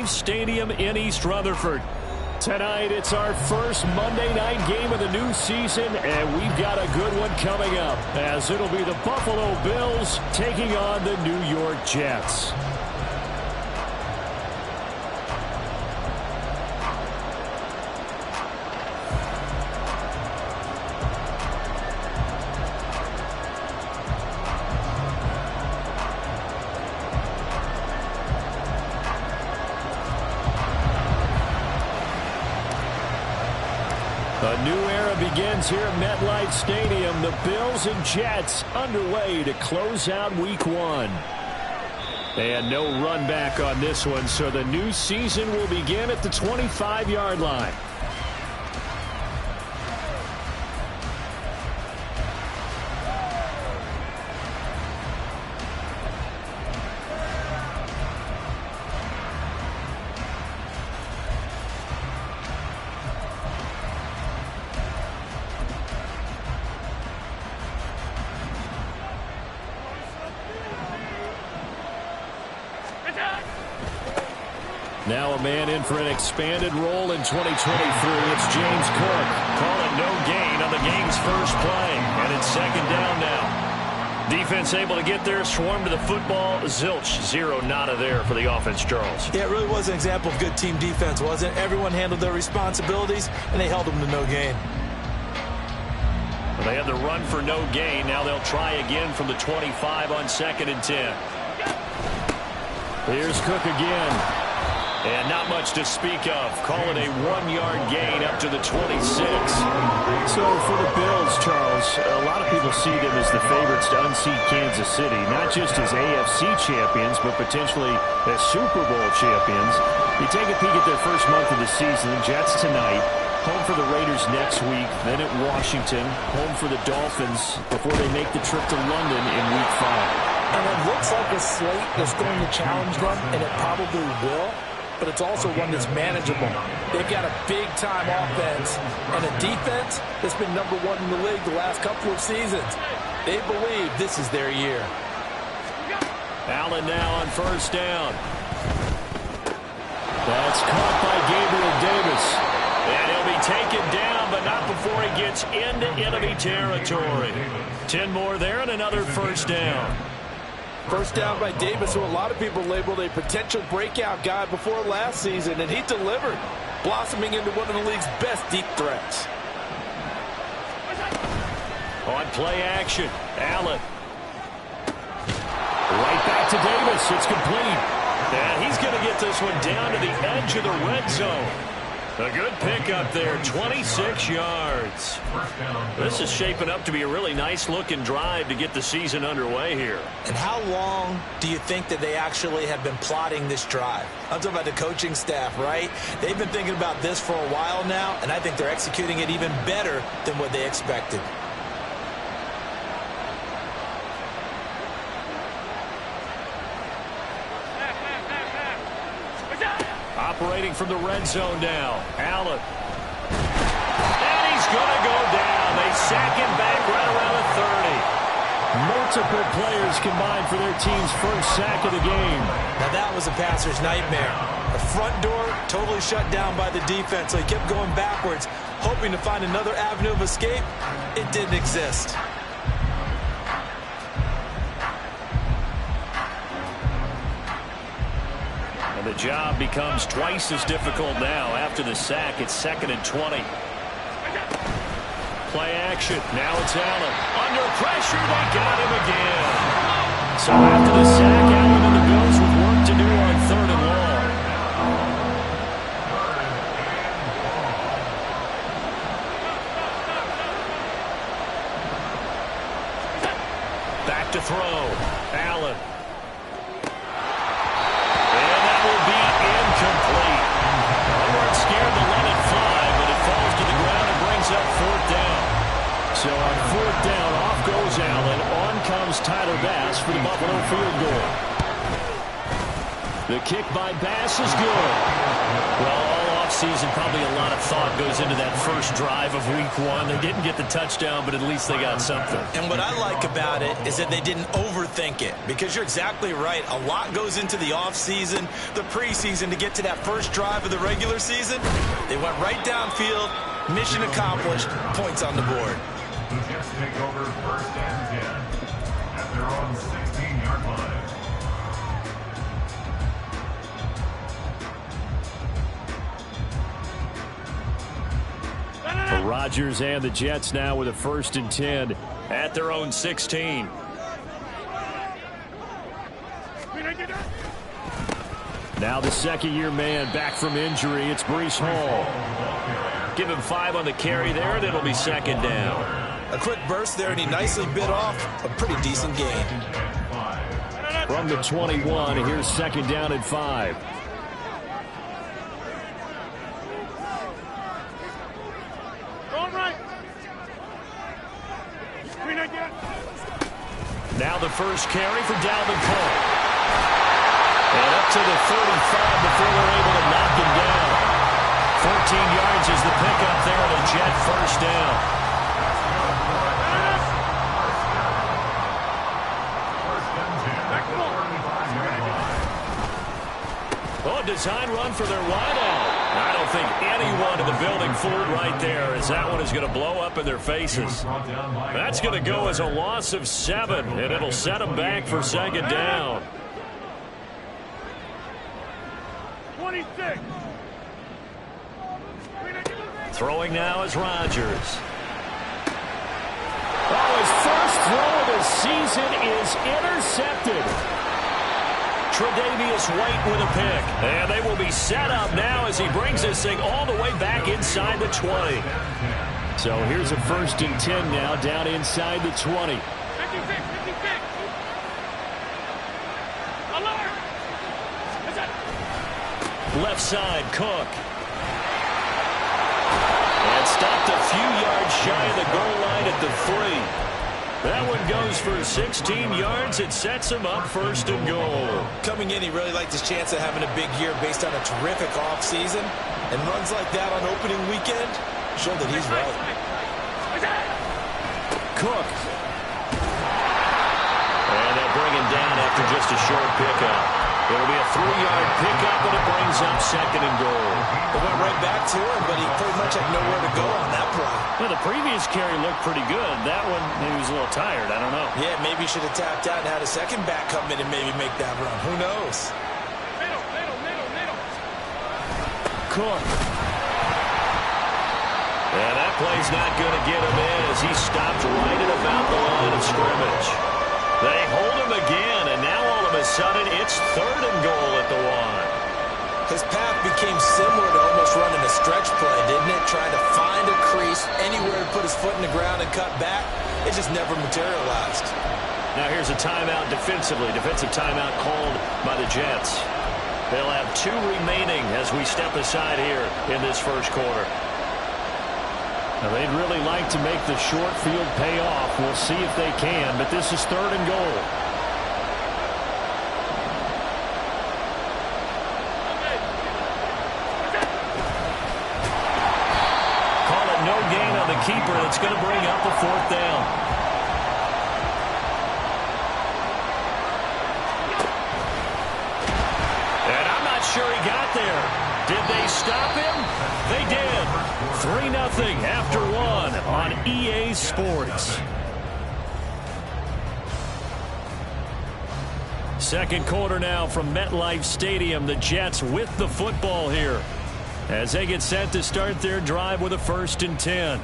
Stadium in East Rutherford. Tonight, it's our first Monday night game of the new season, and we've got a good one coming up, as it'll be the Buffalo Bills taking on the New York Jets. A new era begins here at MetLife Stadium. The Bills and Jets underway to close out Week 1. And no run back on this one, so the new season will begin at the 25-yard line. Now a man in for an expanded role in 2023. It's James Cook. Calling no gain on the game's first play. And it's second down now. Defense able to get there, swarm to the football. Zilch, zero nada there for the offense, Charles. Yeah, it really was an example of good team defense, wasn't it? Everyone handled their responsibilities, and they held them to no gain. Well, they had the run for no gain. Now they'll try again from the 25 on 2nd and 10. Here's Cook again. And not much to speak of. Call it a 1-yard gain up to the 26. So for the Bills, Charles, a lot of people see them as the favorites to unseat Kansas City, not just as AFC champions, but potentially as Super Bowl champions. You take a peek at their first month of the season, the Jets tonight, home for the Raiders next week, then at Washington, home for the Dolphins before they make the trip to London in Week 5. And it looks like a slate that's going to challenge them, and it probably will. But it's also one that's manageable. They've got a big-time offense and a defense that's been #1 in the league the last couple of seasons. They believe this is their year. Allen now on first down. That's caught by Gabriel Davis. And he'll be taken down, but not before he gets into enemy territory. 10 more there and another first down. First down by Davis, who a lot of people labeled a potential breakout guy before last season, and he delivered, blossoming into one of the league's best deep threats. On play action, Allen. Right back to Davis. It's complete. And he's going to get this one down to the edge of the red zone. A good pickup there, 26 yards. This is shaping up to be a really nice-looking drive to get the season underway here. And how long do you think that they actually have been plotting this drive? I'm talking about the coaching staff, right? They've been thinking about this for a while now, and I think they're executing it even better than what they expected. Operating from the red zone now. Allen. And he's going to go down. They sack him back right around the 30. Multiple players combined for their team's first sack of the game. Now that was a passer's nightmare. The front door totally shut down by the defense, so he kept going backwards, hoping to find another avenue of escape. It didn't exist. The job becomes twice as difficult now after the sack. It's 2nd and 20. Play action. Now it's Allen. Under pressure, they got him again. So after the sack, Allen and the Bills with work to do on 3rd and long. Back to throw. Allen. Incomplete. They weren't scared to let it fly, but it falls to the ground and brings up 4th down. So on 4th down, off goes Allen. On comes Tyler Bass for the Buffalo field goal. The kick by Bass is good. Well, all offset. season, probably a lot of thought goes into that first drive of week 1. They didn't get the touchdown, but at least they got something. And what I like about it is that they didn't overthink it, because you're exactly right. A lot goes into the offseason, the preseason to get to that first drive of the regular season. They went right downfield, mission accomplished, points on the board. The Jets take over 1st and 10 at their own 16-yard line. Rodgers and the Jets now with a 1st and 10 at their own 16. Now the second-year man back from injury. It's Breece Hall. Give him 5 on the carry there, and it'll be 2nd down. A quick burst there, and he nicely bit off a pretty decent gain. From the 21, here's 2nd down and 5. Now the first carry for Dalvin Cook. And up to the 35 before they're able to knock him down. 14 yards is the pickup there, and a Jet 1st down. Oh, a design run for their wideout. I don't think anyone in the building fooled right there, as that one is going to blow up in their faces. That's going to go as a loss of 7, and it'll set them back for 2nd down. 26. Throwing now is Rodgers. Oh, his first throw of the season is intercepted. Tre'Davious White with a pick. And they will be set up now as he brings this thing all the way back inside the 20. So here's a 1st and 10 now down inside the 20. 56, 56. Alert. Left side, Cook. And stopped a few yards shy of the goal line at the 3. That one goes for 16 yards. It sets him up 1st and goal. Coming in, he really liked his chance of having a big year based on a terrific offseason. And runs like that on opening weekend show that he's right. Cook. And they'll bring him down after just a short pickup. It'll be a 3-yard pickup, and it brings up 2nd and goal. They went right back to him, but he pretty much had nowhere to go on that play. Well, the previous carry looked pretty good. That one, maybe he was a little tired. I don't know. Yeah, maybe he should have tapped out and had a second back come in and maybe make that run. Who knows? Middle. Cook. And that play's not going to get him in as he stopped right at about the line of scrimmage. They hold him again, and now all of a sudden it's 3rd and goal at the 1. His path became similar to almost running a stretch play, didn't it? Trying to find a crease, anywhere to put his foot in the ground and cut back. It just never materialized. Now here's a timeout defensively. Defensive timeout called by the Jets. They'll have 2 remaining as we step aside here in this first quarter. Now they'd really like to make the short field pay off. We'll see if they can, but this is 3rd and goal. Call it no gain on the keeper. That's going to bring up a 4th down. And I'm not sure he got there. Did they stop him? They did. 3-0 after 1 on EA Sports. Second quarter now from MetLife Stadium. The Jets with the football here as they get set to start their drive with a 1st and 10.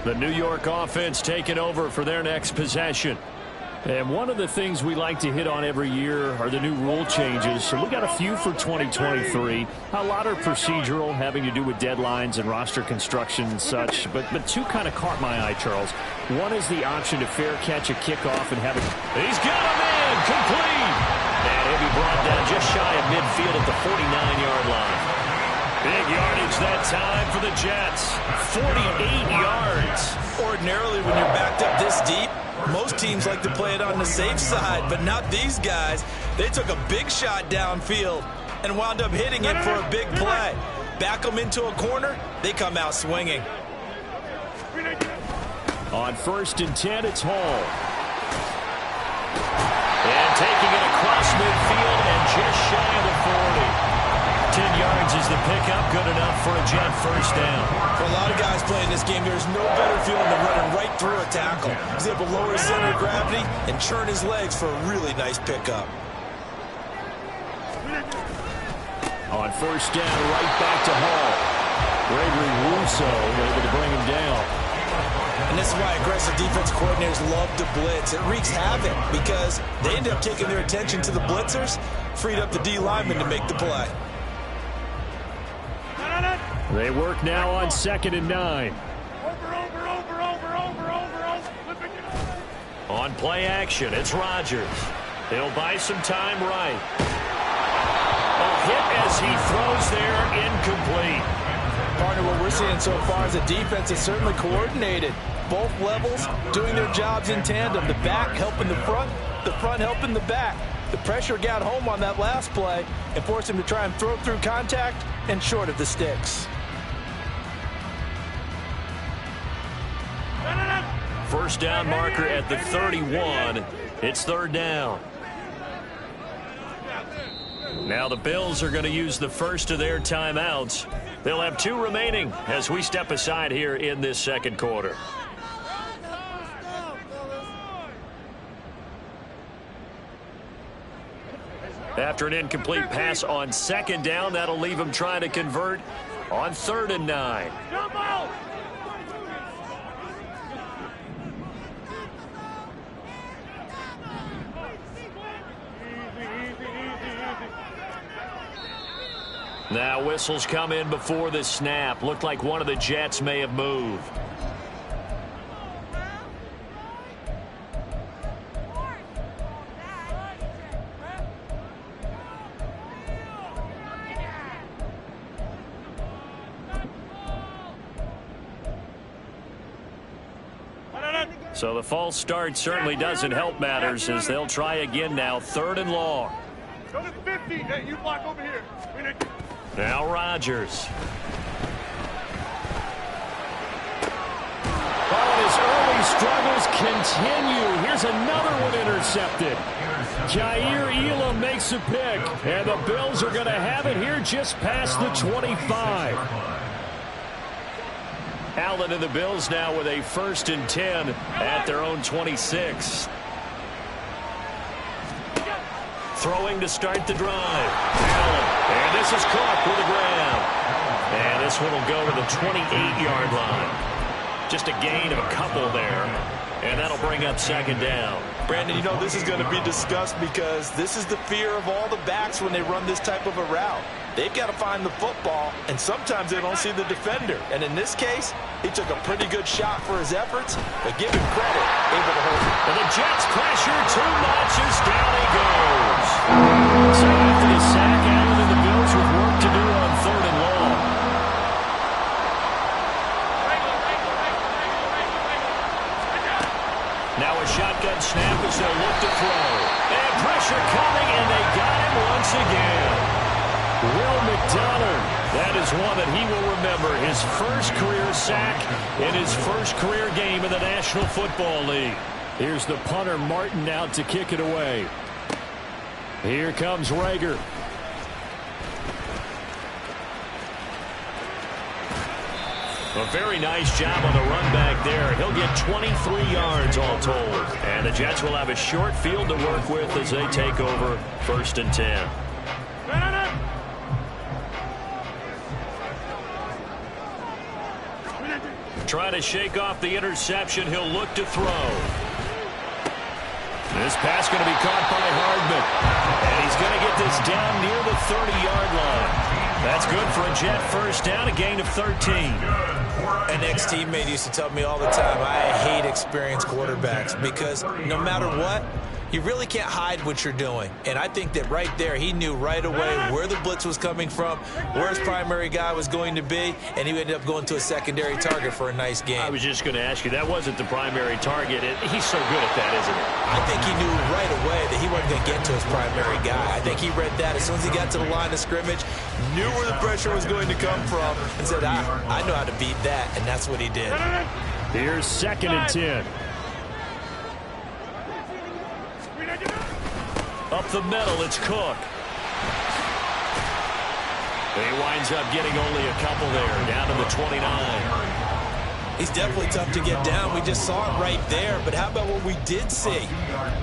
The New York offense taking over for their next possession. And one of the things we like to hit on every year are the new rule changes. So we got a few for 2023. A lot are procedural, having to do with deadlines and roster construction and such. But 2 kind of caught my eye, Charles. One is the option to fair catch a kickoff and have it. He's got him in, complete. And he'll be brought down just shy of midfield at the 49-yard line. Big yardage that time for the Jets. 48 yards. Ordinarily, when you're backed up this deep, most teams like to play it on the safe side, but not these guys. They took a big shot downfield and wound up hitting it for a big play. Back them into a corner, they come out swinging. On 1st and 10, it's Hall. And taking it across midfield and just shy of the 40. 10 yards is the pickup, good enough for a Jet first down. For a lot of guys playing this game, there's no better feeling than running right through a tackle. He's able to lower his center of gravity and churn his legs for a really nice pickup. On 1st down, right back to Hall. Gregory Rousseau able to bring him down. And this is why aggressive defense coordinators love to blitz. It wreaks havoc because they end up taking their attention to the blitzers, freed up the D lineman to make the play. They work now on 2nd and 9. On play action, it's Rodgers. He'll buy some time right. A hit as he throws there, incomplete. Partner, what we're seeing so far is the defense is certainly coordinated. Both levels doing their jobs in tandem. The back helping the front helping the back. The pressure got home on that last play and forced him to try and throw through contact and short of the sticks. First down marker at the 31. It's 3rd down. Now the Bills are going to use the first of their timeouts. They'll have 2 remaining as we step aside here in this 2nd quarter. After an incomplete pass on 2nd down, that'll leave him trying to convert on 3rd and 9. Now whistles come in before the snap. Looked like one of the Jets may have moved. So the false start certainly doesn't help matters as they'll try again now. 3rd and long. Go to 50. Hey, you block over here. Now Rodgers. Oh, his early struggles continue. Here's another one intercepted. Jair Elam makes a pick, and the Bills are going to have it here just past the 25. Allen and the Bills now with a 1st and 10 at their own 26. Throwing to start the drive. Allen. And this is caught for the ground. And this one will go to the 28-yard line. Just a gain of a couple there. And that'll bring up 2nd down. Brandon, you know this is going to be discussed because this is the fear of all the backs when they run this type of a route. They've got to find the football, and sometimes they don't see the defender. And in this case, he took a pretty good shot for his efforts, but give him credit, able to hold it. And the Jets pressure 2 notches, down he goes. So after the sack, Allen and the Bills with work to do on 3rd and long. Now a shotgun snap as they'll look to throw. And pressure coming, and they got him once again. Will McDonald, that is one that he will remember. His first career sack in his first career game in the National Football League. Here's the punter, Martin, out to kick it away. Here comes Rager. A very nice job on the run back there. He'll get 23 yards all told. And the Jets will have a short field to work with as they take over 1st and 10. Trying to shake off the interception. He'll look to throw. This pass going to be caught by Hardman. And he's going to get this down near the 30-yard line. That's good for a Jet first down, a gain of 13. An ex-teammate used to tell me all the time, I hate experienced quarterbacks because no matter what, you really can't hide what you're doing. And I think that right there, he knew right away where the blitz was coming from, where his primary guy was going to be, and he ended up going to a secondary target for a nice game. I was just going to ask you, that wasn't the primary target. He's so good at that, isn't he? I think he knew right away that he wasn't going to get to his primary guy. I think he read that as soon as he got to the line of scrimmage, knew where the pressure was going to come from, and said, I know how to beat that, and that's what he did. Here's 2nd and 10. Up the middle, it's Cook. He winds up getting only a couple there, down to the 29. He's definitely tough to get down. We just saw it right there. But how about what we did see?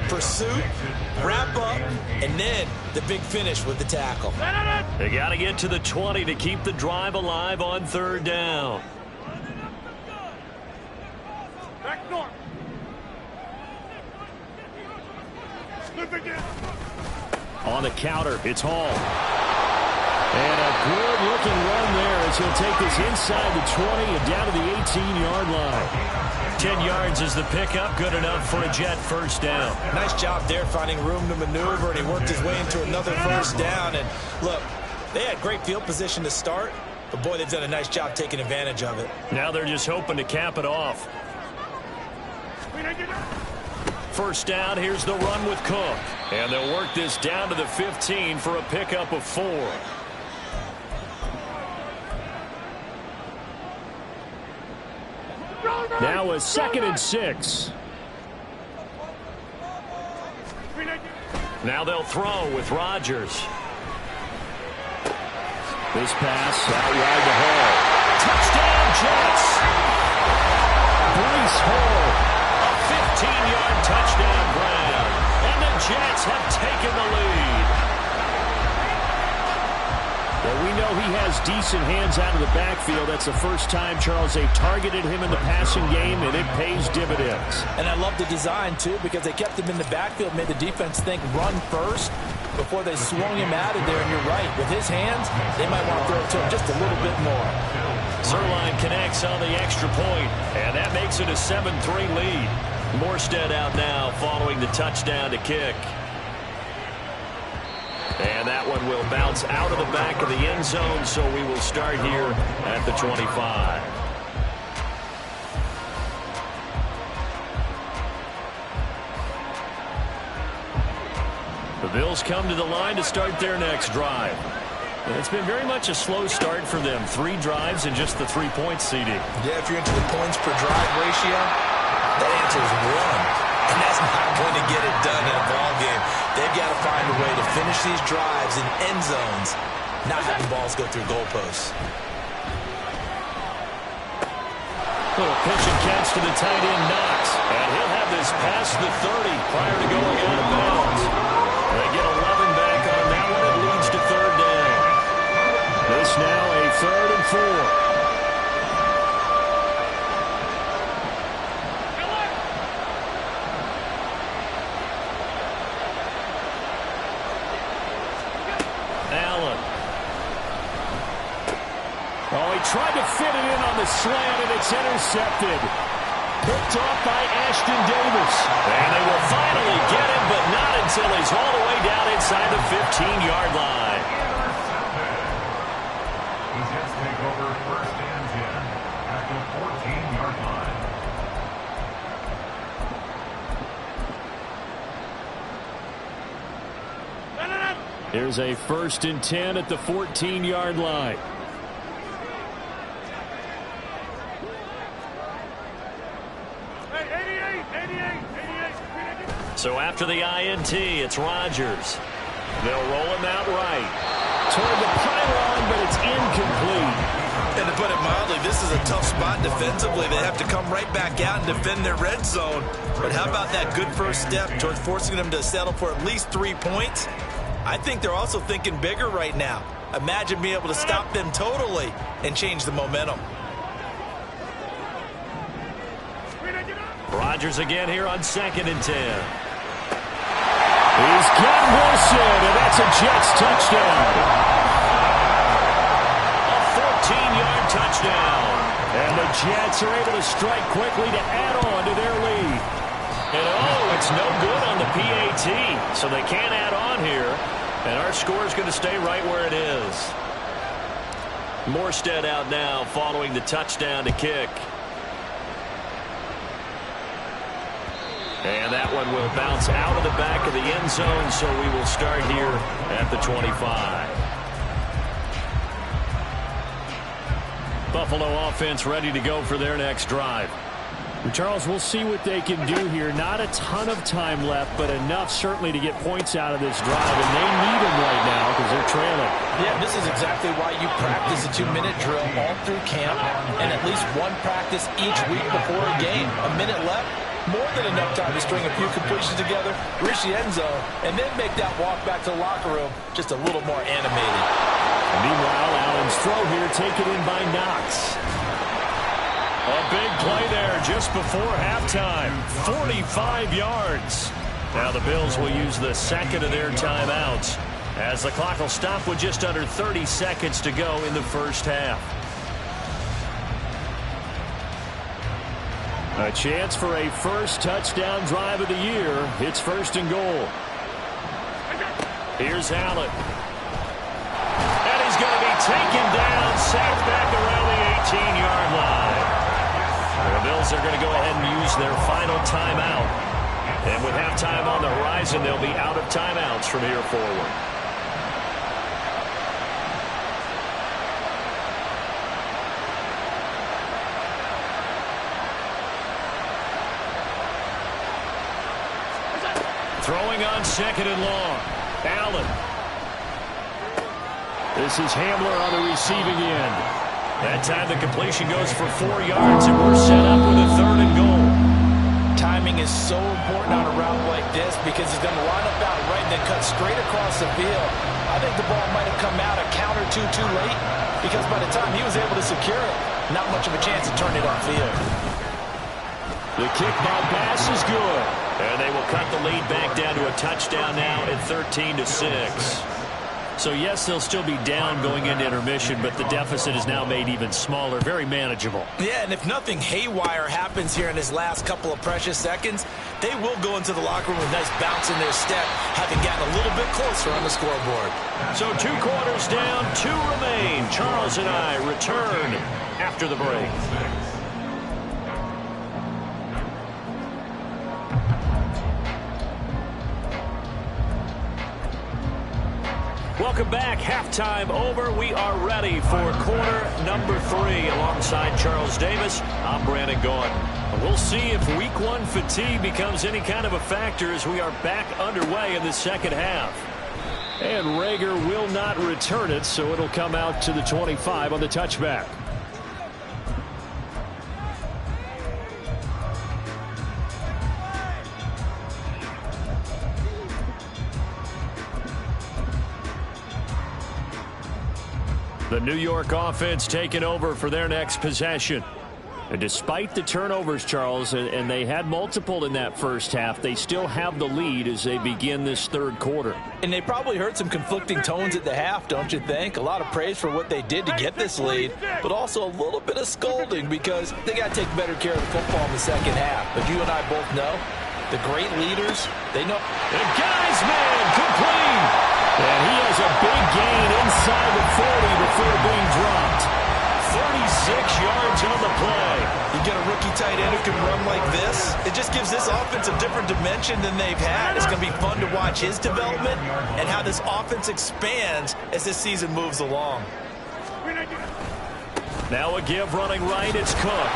Pursuit, wrap up, and then the big finish with the tackle. They got to get to the 20 to keep the drive alive on 3rd down. Back north. Slip again. On the counter, it's Hall. And a good-looking run there as he'll take this inside the 20 and down to the 18-yard line. 10 yards is the pickup, good enough for a Jet first down. Nice job there finding room to maneuver, and he worked his way into another first down. And look, they had great field position to start, but boy, they've done a nice job taking advantage of it. Now they're just hoping to cap it off. First down, here's the run with Cook. And they'll work this down to the 15 for a pickup of 4. Now a 2nd and 6. Now they'll throw with Rodgers. This pass out wide to Hall. Touchdown Jets! Breece Hall, a 15-yard touchdown grab. And the Jets have taken the lead. Well, we know he has decent hands out of the backfield. That's the first time, Charles, they've targeted him in the passing game, and it pays dividends. And I love the design, too, because they kept him in the backfield, made the defense think run first before they swung him out of there. And you're right, with his hands, they might want to throw it to him just a little bit more. Zuerlein connects on the extra point, and that makes it a 7-3 lead. Morstead out now following the touchdown to kick. And that one will bounce out of the back of the end zone, so we will start here at the 25. The Bills come to the line to start their next drive. And it's been very much a slow start for them. 3 drives and just the 3-point seeding. Yeah, if you're into the points per drive ratio, that answer is 1. And that's not going to get it done in a ball game. They've got to find a way to finish these drives in end zones, not having balls go through goalposts. Little pitch and catch to the tight end, Knox. And he'll have this past the 30 prior to going out of bounds. They get 11 back on that one. It leads to 3rd down. This now a 3rd and 4. Tried to fit it in on the slant, and it's intercepted. Picked off by Ashton Davis. And they will finally get him, but not until he's all the way down inside the 15-yard line. The Jets take over 1st and 10 at the 14-yard line. Here's a 1st and 10 at the 14-yard line. So after the INT, it's Rodgers. They'll roll him out right. Toward the pylon, but it's incomplete. And to put it mildly, this is a tough spot defensively. They have to come right back out and defend their red zone. But how about that good first step towards forcing them to settle for at least 3 points? I think they're also thinking bigger right now. Imagine being able to stop them totally and change the momentum. Rodgers again here on 2nd and 10. He's got Wilson, and that's a Jets touchdown. A 14-yard touchdown. And the Jets are able to strike quickly to add on to their lead. And oh, it's no good on the PAT. So they can't add on here. And our score is going to stay right where it is. Morstead out now following the touchdown to kick. And that one will bounce out of the back of the end zone, so we will start here at the 25. Buffalo offense ready to go for their next drive. Charles, we'll see what they can do here. Not a ton of time left, but enough certainly to get points out of this drive, and they need them right now because they're trailing. Yeah, this is exactly why you practice a 2-minute drill all through camp and at least one practice each week before a game. A minute left, more than enough time to string a few completions together, reach the end zone, and then make that walk back to the locker room just a little more animated. Meanwhile, Allen's throw here taken in by Knox. A big play there just before halftime. 45 yards. Now the Bills will use the second of their timeouts as the clock will stop with just under 30 seconds to go in the first half. A chance for a first touchdown drive of the year. It's 1st and goal. Here's Allen. And he's going to be taken down, sacked back around the 18-yard line. The Bills are going to go ahead and use their final timeout. And with halftime on the horizon, they'll be out of timeouts from here forward. Throwing on 2nd and long. Allen. This is Hamler on the receiving end. That time the completion goes for 4 yards, and we're set up with a 3rd and goal. Timing is so important on a route like this because he's going to line up out right and then cut straight across the field. I think the ball might have come out a count or two too late because by the time he was able to secure it, not much of a chance to turn it upfield. The kickback pass is good. And they will cut the lead back down to a touchdown now at 13-6. So, yes, they'll still be down going into intermission, but the deficit is now made even smaller, very manageable. Yeah, and if nothing haywire happens here in his last couple of precious seconds, they will go into the locker room with a nice bounce in their step, having gotten a little bit closer on the scoreboard. So 2 quarters down, 2 remain. Charles and I return after the break. Welcome back. Halftime over. We are ready for quarter number 3. Alongside Charles Davis, I'm Brandon Gaudin. We'll see if week 1 fatigue becomes any kind of a factor as we are back underway in the second half. And Rager will not return it, so it'll come out to the 25 on the touchback. The New York offense taking over for their next possession. And despite the turnovers, Charles, and they had multiple in that first half, they still have the lead as they begin this 3rd quarter. And they probably heard some conflicting tones at the half, don't you think? A lot of praise for what they did to get this lead, but also a little bit of scolding because they got to take better care of the football in the second half. But you and I both know the great leaders, they know. The guy's man complete. And he has a big gain inside the 40 before being dropped. 36 yards on the play. You get a rookie tight end who can run like this. It just gives this offense a different dimension than they've had. It's going to be fun to watch his development and how this offense expands as this season moves along. Now a give running right. It's Cook.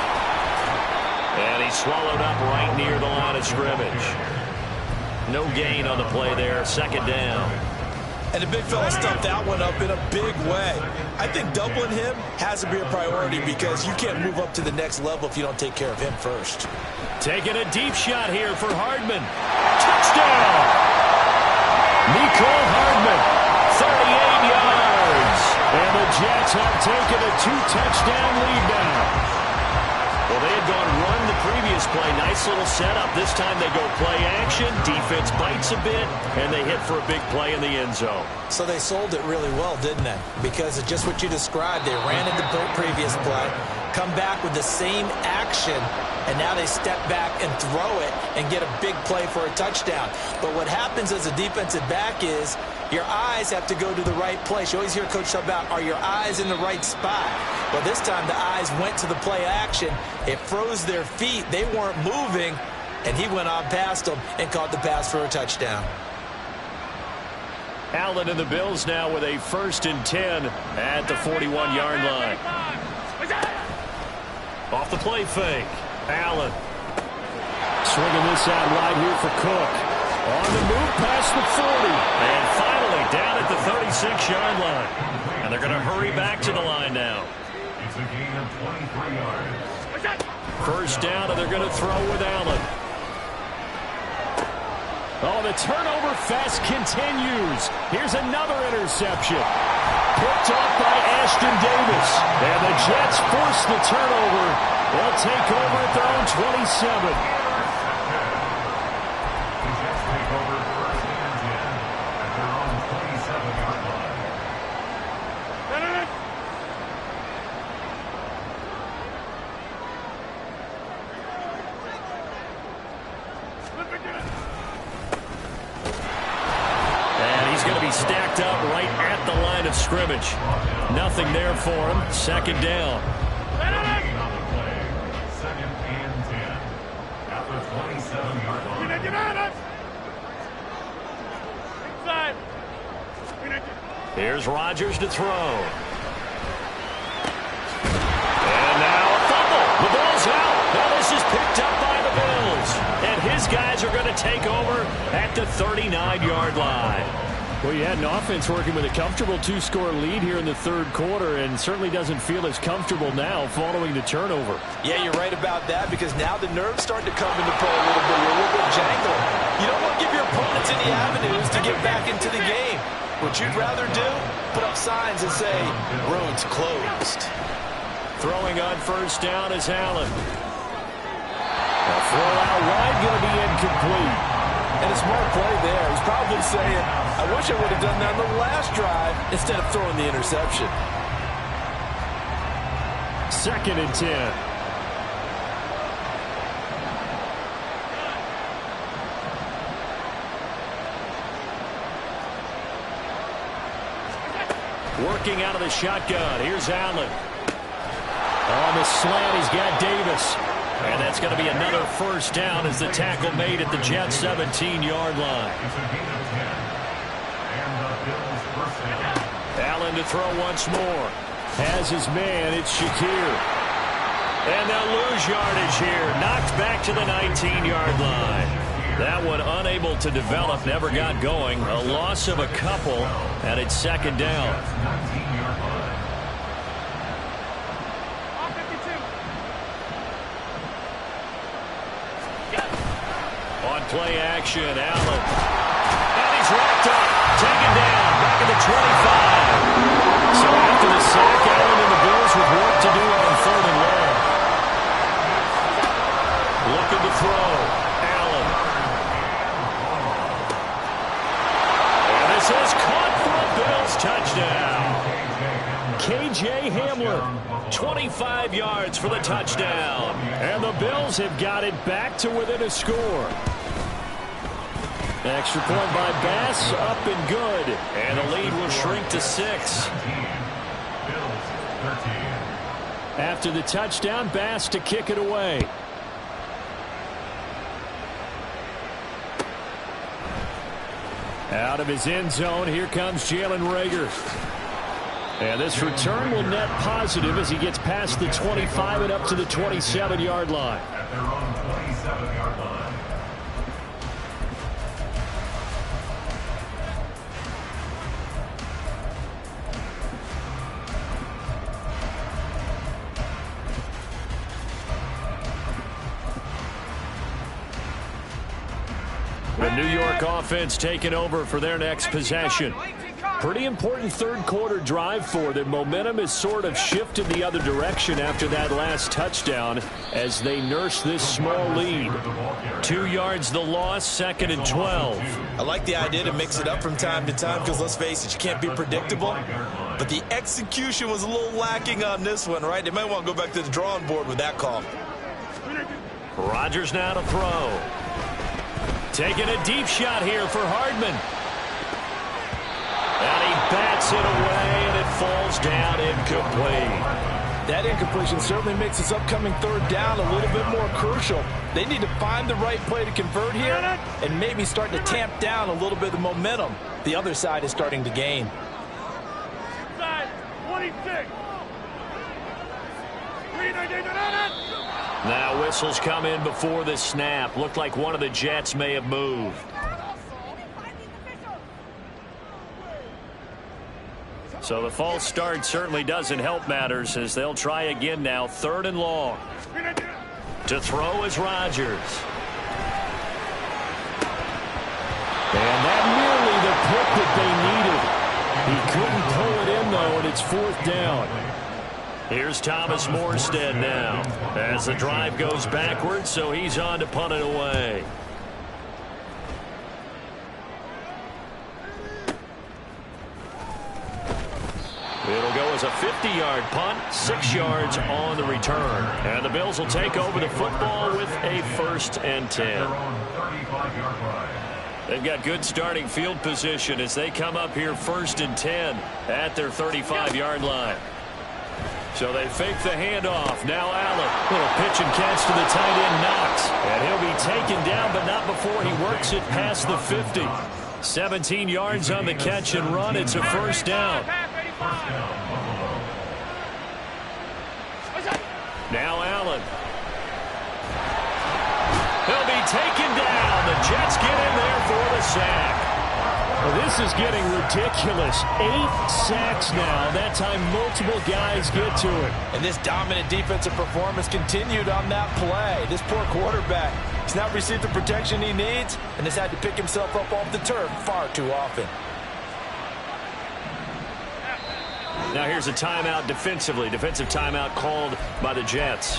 And he's swallowed up right near the line of scrimmage. No gain on the play there. 2nd down. And the big fella stuffed that one up in a big way. I think doubling him has to be a priority because you can't move up to the next level if you don't take care of him first. Taking a deep shot here for Hardman. Touchdown! Mecole Hardman, 38 yards. And the Jets have taken a 2-touchdown lead now. Well, they had gone run the previous play. Nice little setup. This time they go play action. Defense bites a bit, and they hit for a big play in the end zone. So they sold it really well, didn't they? Because of just what you described. They ran it the previous play. come back with the same action, and now they step back and throw it and get a big play for a touchdown. But what happens as a defensive back is your eyes have to go to the right place. You always hear Coach talk about, are your eyes in the right spot? Well, this time the eyes went to the play action. It froze their feet. They weren't moving, and he went on past them and caught the pass for a touchdown. Allen and the Bills now with a 1st and 10 at the 41-yard line. Off the play fake. Allen. Swinging this out wide here for Cook. On the move past the 40. And finally down at the 36-yard line. And they're going to hurry back to the line now. It's a gain of 23 yards. 1st down, and they're going to throw with Allen. Oh, the turnover fest continues. Here's another interception. Picked off by Ashton Davis. And the Jets force the turnover. They'll take over at their own 27. The Jets take over 1st and 10 at their own 27-yard line. Stacked up right at the line of scrimmage. Nothing there for him. 2nd down. Gain on the play. 2nd and 10 at the 27-yard line. Inside. Here's Rodgers to throw. And now a fumble. The ball's out. Now this is picked up by the Bills. And his guys are going to take over at the 39-yard line. Well, you had an offense working with a comfortable 2-score lead here in the 3rd quarter, and certainly doesn't feel as comfortable now following the turnover. Yeah, you're right about that, because now the nerves start to come into play a little bit. You're a little bit jangled. You don't want to give your opponents any avenues to get back into the game. What you'd rather do, put up signs and say, road's closed. Throwing on 1st down is Allen. A throw out wide, going to be incomplete. And a smart play there. He's probably saying, I wish I would have done that on the last drive instead of throwing the interception. 2nd and 10. Working out of the shotgun. Here's Allen. On the slant, he's got Davis. And that's going to be another 1st down as the tackle made at the Jets' 17-yard line. It's a gain of 10. And the Bills 1st down. Allen to throw once more. Has his man, it's Shakir. And they'll lose yardage here. Knocked back to the 19-yard line. That one unable to develop, never got going. A loss of a couple, and it's 2nd down. 19-yard line. On play action, Allen. And he's wrapped up. Taken down. Back at the 25. So after the sack, Allen and the Bills with work to do on 3rd and long. Looking to throw. Allen. And this is caught for a Bills touchdown. K.J. Hamler, 25 yards for the touchdown. And the Bills have got it back to within a score. Extra point by Bass, up and good. And the lead will shrink to 6. Bills 13. After the touchdown, Bass to kick it away. Out of his end zone, here comes Jalen Reagor. And this return will net positive as he gets past the 25 and up to the 27-yard line. At their own 27-yard line. The New York offense taking over for their next possession. Pretty important 3rd quarter drive for them. Momentum has sort of shifted the other direction after that last touchdown as they nurse this small lead. 2 yards the loss, 2nd and 12. I like the idea to mix it up from time to time because, let's face it, you can't be predictable. but the execution was a little lacking on this one, right? They might want to go back to the drawing board with that call. Rodgers now to throw. Taking a deep shot here for Hardman. And he bats it away, and it falls down incomplete. That incompletion certainly makes this upcoming third down a little bit more crucial. They need to find the right play to convert here and maybe start to tamp down a little bit of the momentum the other side is starting to gain. Side 26. Now whistles come in before the snap. Looked like one of the Jets may have moved. So the false start certainly doesn't help matters as they'll try again now. 3rd and long. To throw is Rodgers. And that nearly the pick that they needed. He couldn't pull it in, though, and it's 4th down. Here's Thomas Morstead now as the drive goes backwards, so he's on to punt it away. It'll go as a 50-yard punt, 6 yards on the return. And the Bills will take over the football with a 1st and 10. They've got good starting field position as they come up here 1st and 10 at their 35-yard line. So they fake the handoff. Now Allen. Little pitch and catch to the tight end, Knox. And he'll be taken down, but not before he works it past the 50. 17 yards on the catch and run. It's a 1st down. Now Allen. He'll be taken down. The Jets get in there for the sack. Well, this is getting ridiculous. 8 sacks now. That time multiple guys get to it. And this dominant defensive performance continued on that play. This poor quarterback has not received the protection he needs and has had to pick himself up off the turf far too often. Now here's a timeout defensively. Defensive timeout called by the Jets.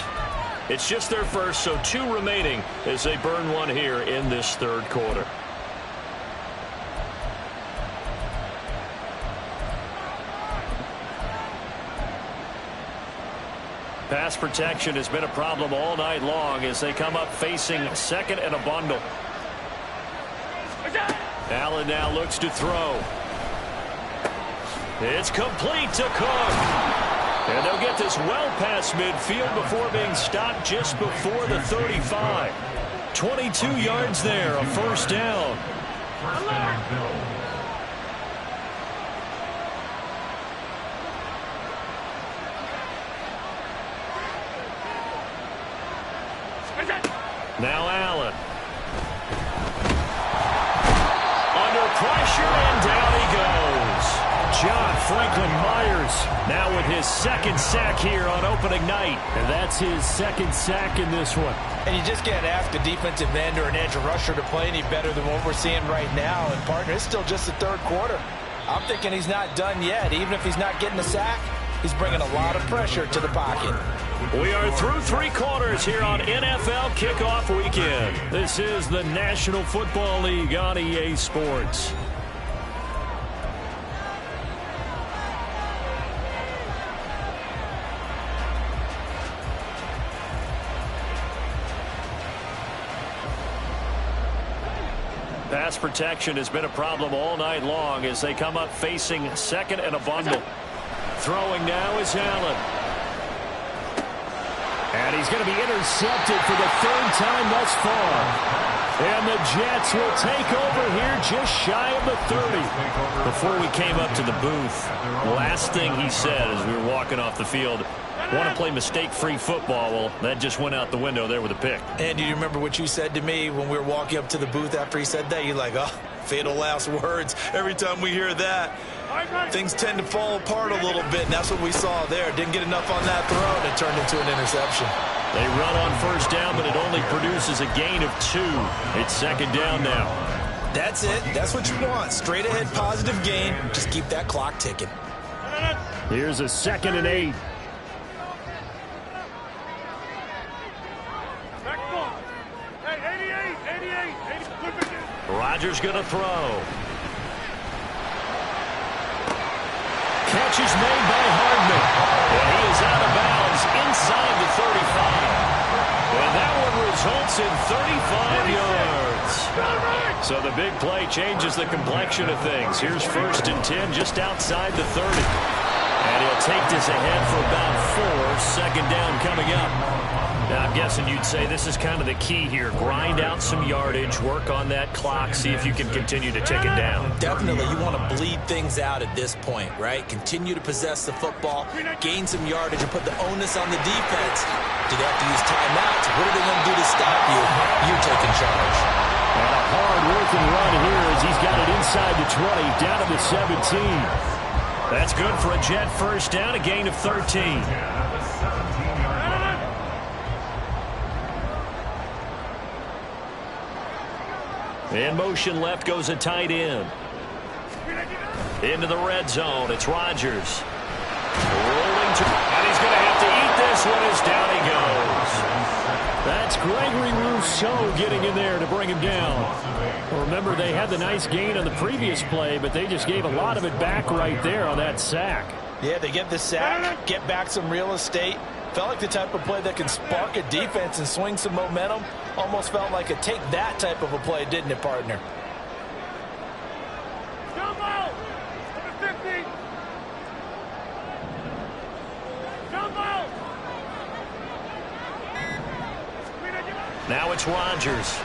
It's just their first, so 2 remaining as they burn one here in this 3rd quarter. Pass protection has been a problem all night long as they come up facing 2nd and a bundle. Allen now looks to throw. It's complete to Cook. And they'll get this well past midfield before being stopped just before the 35. 22 yards there, a 1st down. Now Allen. Under pressure, and down he goes. John Franklin Myers now with his 2nd sack here on opening night. And that's his 2nd sack in this one. And you just can't ask a defensive end or an edge rusher to play any better than what we're seeing right now. And, partner, it's still just the 3rd quarter. I'm thinking he's not done yet. Even if he's not getting a sack, he's bringing a lot of pressure to the pocket. We are through 3 quarters here on NFL Kickoff Weekend. This is the National Football League on EA Sports. Pass protection has been a problem all night long as they come up facing 2nd and a bundle. Throwing now is Allen. And he's going to be intercepted for the 3rd time thus far. And the Jets will take over here just shy of the 30. Before we came up to the booth, last thing he said as we were walking off the field, want to play mistake-free football. Well, that just went out the window there with a pick. And do you remember what you said to me when we were walking up to the booth after he said that? You're like, oh, fatal last words. Every time we hear that, things tend to fall apart a little bit, and that's what we saw there. Didn't get enough on that throw, and it turned into an interception. They run on 1st down, but it only produces a gain of 2. It's 2nd down now. That's it. That's what you want. Straight ahead positive gain. Just keep that clock ticking. Here's a 2nd and 8. Rodgers going to throw. catch is made by Hardman. And he is out of bounds inside the 35. And that one results in 35 yards. So the big play changes the complexion of things. Here's 1st and 10 just outside the 30. And he'll take this ahead for about 4. 2nd down coming up. Now, I'm guessing you'd say this is kind of the key here. Grind out some yardage, work on that clock, see if you can continue to tick it down. Definitely. You want to bleed things out at this point, right? Continue to possess the football, gain some yardage, and put the onus on the defense. Do they have to use timeouts? What are they going to do to stop you? You're taking charge. And a hard-working run here as he's got it inside the 20, down to the 17. That's good for a Jet 1st down, a gain of 13. In motion left goes a tight end. Into the red zone. It's Rodgers. Rolling to... And he's going to have to eat this one as down he goes. That's Gregory Rousseau getting in there to bring him down. Well, remember, they had the nice gain on the previous play, but they just gave a lot of it back right there on that sack. Yeah, they get the sack, get back some real estate. Felt like the type of play that can spark a defense and swing some momentum. Almost felt like a take that type of a play, didn't it, partner? Jump out! Number 50! Jump out! Now it's Rodgers.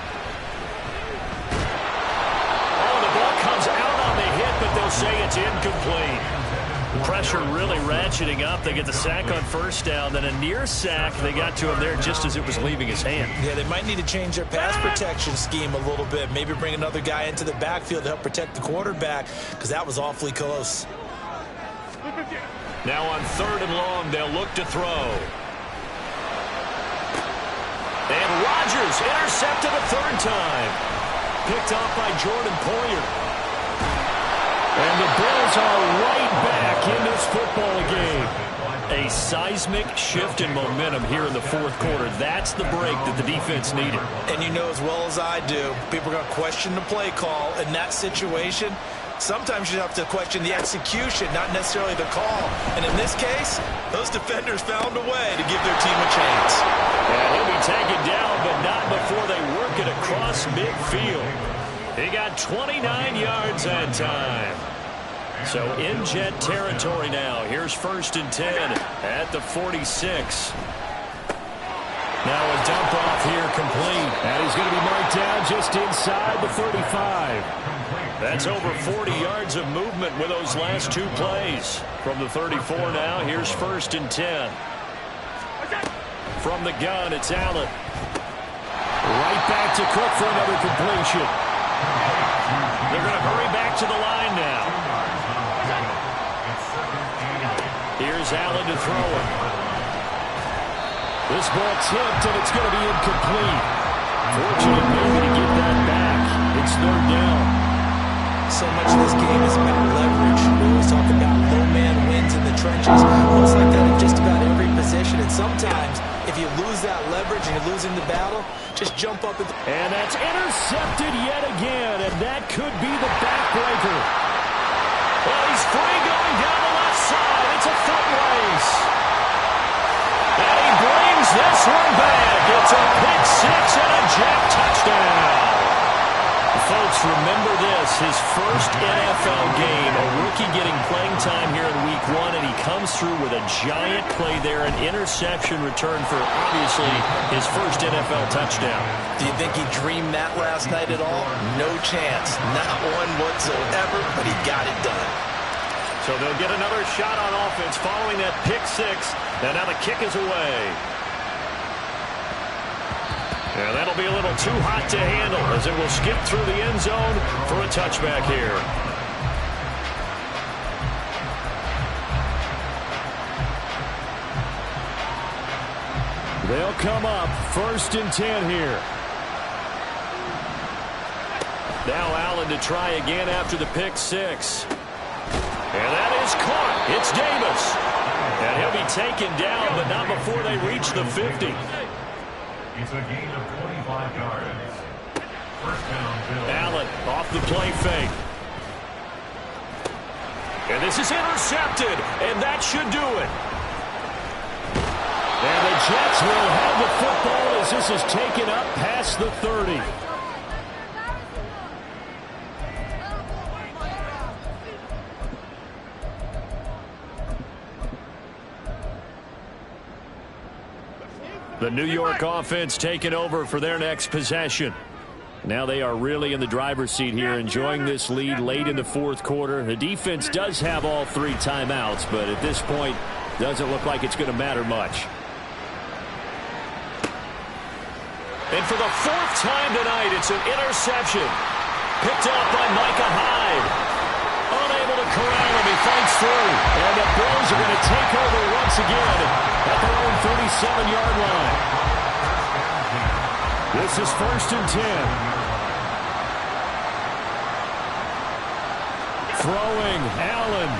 Oh, the ball comes out on the hit, but they'll say it's incomplete. Pressure really ratcheting up. They get the sack on 1st down, then a near sack. They got to him there just as it was leaving his hand. Yeah, they might need to change their pass protection scheme a little bit. Maybe bring another guy into the backfield to help protect the quarterback, because that was awfully close. Now on 3rd and long, they'll look to throw. And Rodgers intercepted a 3rd time. Picked off by Jordan Poyer. And the Bills are right back in this football game. A seismic shift in momentum here in the 4th quarter. That's the break that the defense needed. And you know as well as I do, people are going to question the play call in that situation. Sometimes you have to question the execution, not necessarily the call. And in this case, those defenders found a way to give their team a chance. And he'll be taken down, but not before they work it across midfield. He got 29 yards that time. So in Jet territory now. Here's 1st and 10 at the 46. Now a dump off here complete. And he's going to be marked down just inside the 35. That's over 40 yards of movement with those last 2 plays. From the 34 now, here's 1st and 10. From the gun, it's Allen. Right back to Cook for another completion. They're going to hurry back to the line now. Here's Allen to throw it. This ball tipped, and it's going to be incomplete. Fortunate maybe to get that back. It's 3rd down. So much of this game is about leverage. We always talk about low man wins in the trenches. Looks like that in just about every position. And sometimes, if you lose that leverage and you're losing the battle, just jump up. And that's intercepted yet again. And that could be the backbreaker. Well, he's free going down the left side. It's a foot race. And he brings this one back. It's a pick 6 and a Jet touchdown. Folks, remember this, his first NFL game, a rookie getting playing time here in week 1, and he comes through with a giant play there, an interception return for, obviously, his first NFL touchdown. Do you think he dreamed that last night at all? No chance. Not one whatsoever, but he got it done. So they'll get another shot on offense following that pick 6, and now the kick is away. And that'll be a little too hot to handle as it will skip through the end zone for a touchback here. They'll come up 1st and 10 here. Now Allen to try again after the pick 6. And that is caught. It's Davis. And he'll be taken down, but not before they reach the 50. It's a gain of 25 yards. 1st down, Bills. Allen off the play fake. And this is intercepted, and that should do it. And the Jets will have the football as this is taken up past the 30. The New York offense taking over for their next possession. Now they are really in the driver's seat here, enjoying this lead late in the fourth quarter. The defense does have all 3 timeouts, but at this point, doesn't look like it's going to matter much. And for the 4th time tonight, it's an interception. Picked off by Micah Hyde. Unable to corral him, he fights through. And the Bills are going to take over once again at their own 37-yard line. This is 1st and 10. Throwing, Allen.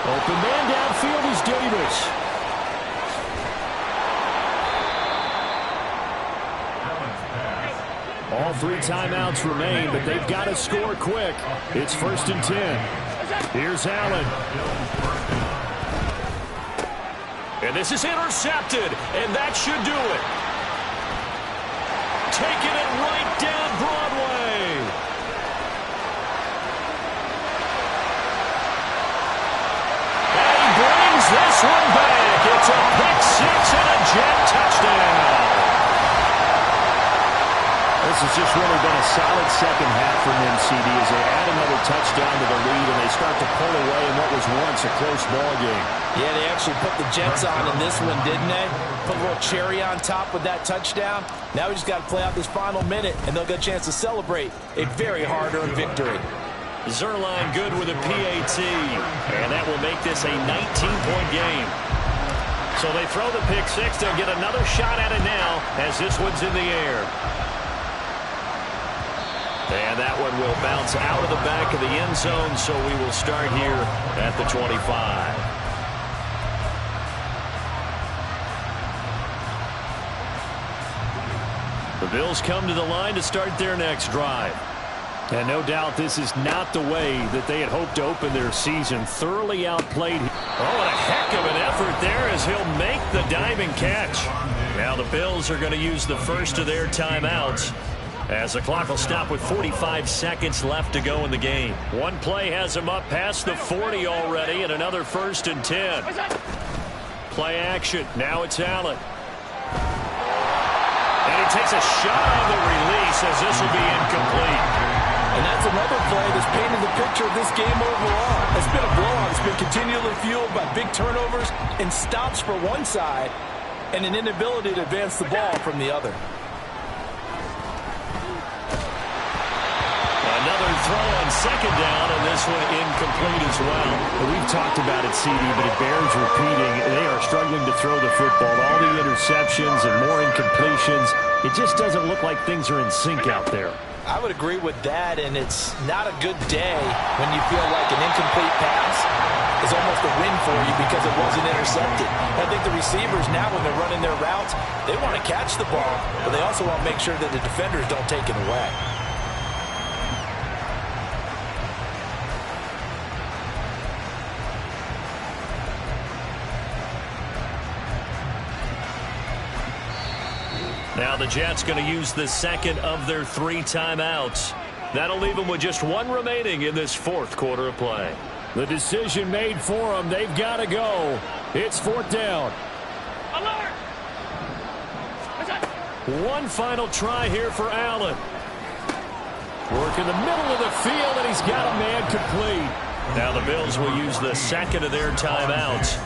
Open man downfield is Davis. All 3 timeouts remain, but they've got to score quick. It's 1st and 10. Here's Allen. And this is intercepted, and that should do it. Taking it right down Broadway. And he brings this one back. It's a pick 6 and a Jet touchdown. This has just really been a solid second half from them, CD, as they add another touchdown to the lead and they start to pull away in what was once a close ball game. Yeah, they actually put the Jets on in this one, didn't they? Put a little cherry on top with that touchdown. Now we just got to play out this final minute, and they'll get a chance to celebrate a very hard-earned victory. Zuerlein good with a PAT, and that will make this a 19-point game. So they throw the pick 6. They'll get another shot at it now as this one's in the air. And that one will bounce out of the back of the end zone, so we will start here at the 25. The Bills come to the line to start their next drive. And no doubt this is not the way that they had hoped to open their season. Thoroughly outplayed. Oh, and a heck of an effort there as he'll make the diving catch. Now the Bills are going to use the first of their timeouts, as the clock will stop with 45 seconds left to go in the game. One play has him up past the 40 already, and another 1st and 10. Play action. Now it's Allen. And he takes a shot on the release as this will be incomplete. And that's another play that's painted the picture of this game overall. It's been a blowout. It's been continually fueled by big turnovers and stops for one side and an inability to advance the ball from the other. Another throw on second down, and this one incomplete as well. We've talked about it, CD, but it bears repeating. They are struggling to throw the football. All the interceptions and more incompletions. It just doesn't look like things are in sync out there. I would agree with that, and it's not a good day when you feel like an incomplete pass is almost a win for you because it wasn't intercepted. I think the receivers now, when they're running their routes, they want to catch the ball, but they also want to make sure that the defenders don't take it away. Now the Jets going to use the second of their 3 timeouts. That'll leave them with just one remaining in this fourth quarter of play. The decision made for them. They've got to go. It's 4th down. Alert! One final try here for Allen. Work in the middle of the field, and he's got a man complete. Now the Bills will use the second of their timeouts,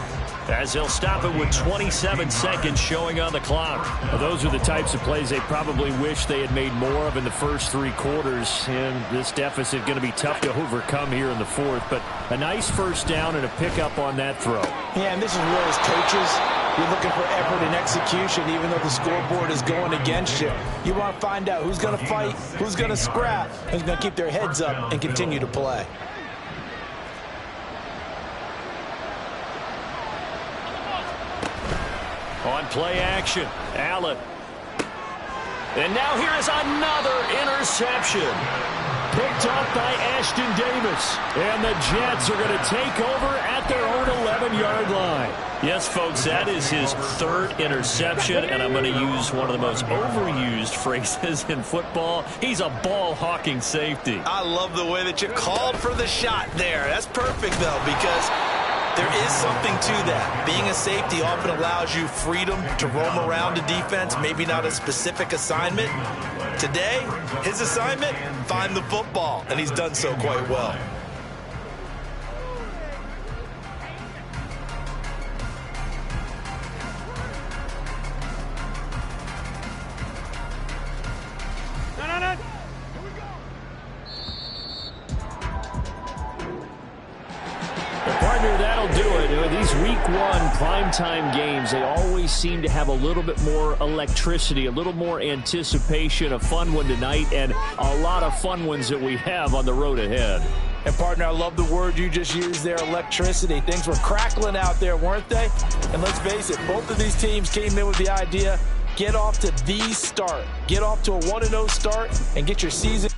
as they'll stop it with 27 seconds showing on the clock. Well, those are the types of plays they probably wish they had made more of in the first 3 quarters. And this deficit going to be tough to overcome here in the fourth. But a nice first down and a pickup on that throw. Yeah, and this is where as coaches, you're looking for effort and execution, even though the scoreboard is going against you. You want to find out who's going to fight, who's going to scrap, who's going to keep their heads up and continue to play. On play action, Allen. And now here is another interception. Picked off by Ashton Davis. And the Jets are going to take over at their own 11-yard line. Yes, folks, that is his third interception, and I'm going to use one of the most overused phrases in football. He's a ball-hawking safety. I love the way that you called for the shot there. That's perfect, though, because there is something to that. Being a safety often allows you freedom to roam around a defense, maybe not a specific assignment. Today, his assignment, find the football, and he's done so quite well. Partner, that'll do it. These week one primetime games, they always seem to have a little bit more electricity, a little more anticipation. A fun one tonight, and a lot of fun ones that we have on the road ahead. And, partner, I love the word you just used there, electricity. Things were crackling out there, weren't they? And let's face it, both of these teams came in with the idea, get off to the start. Get off to a 1-0 start and get your season.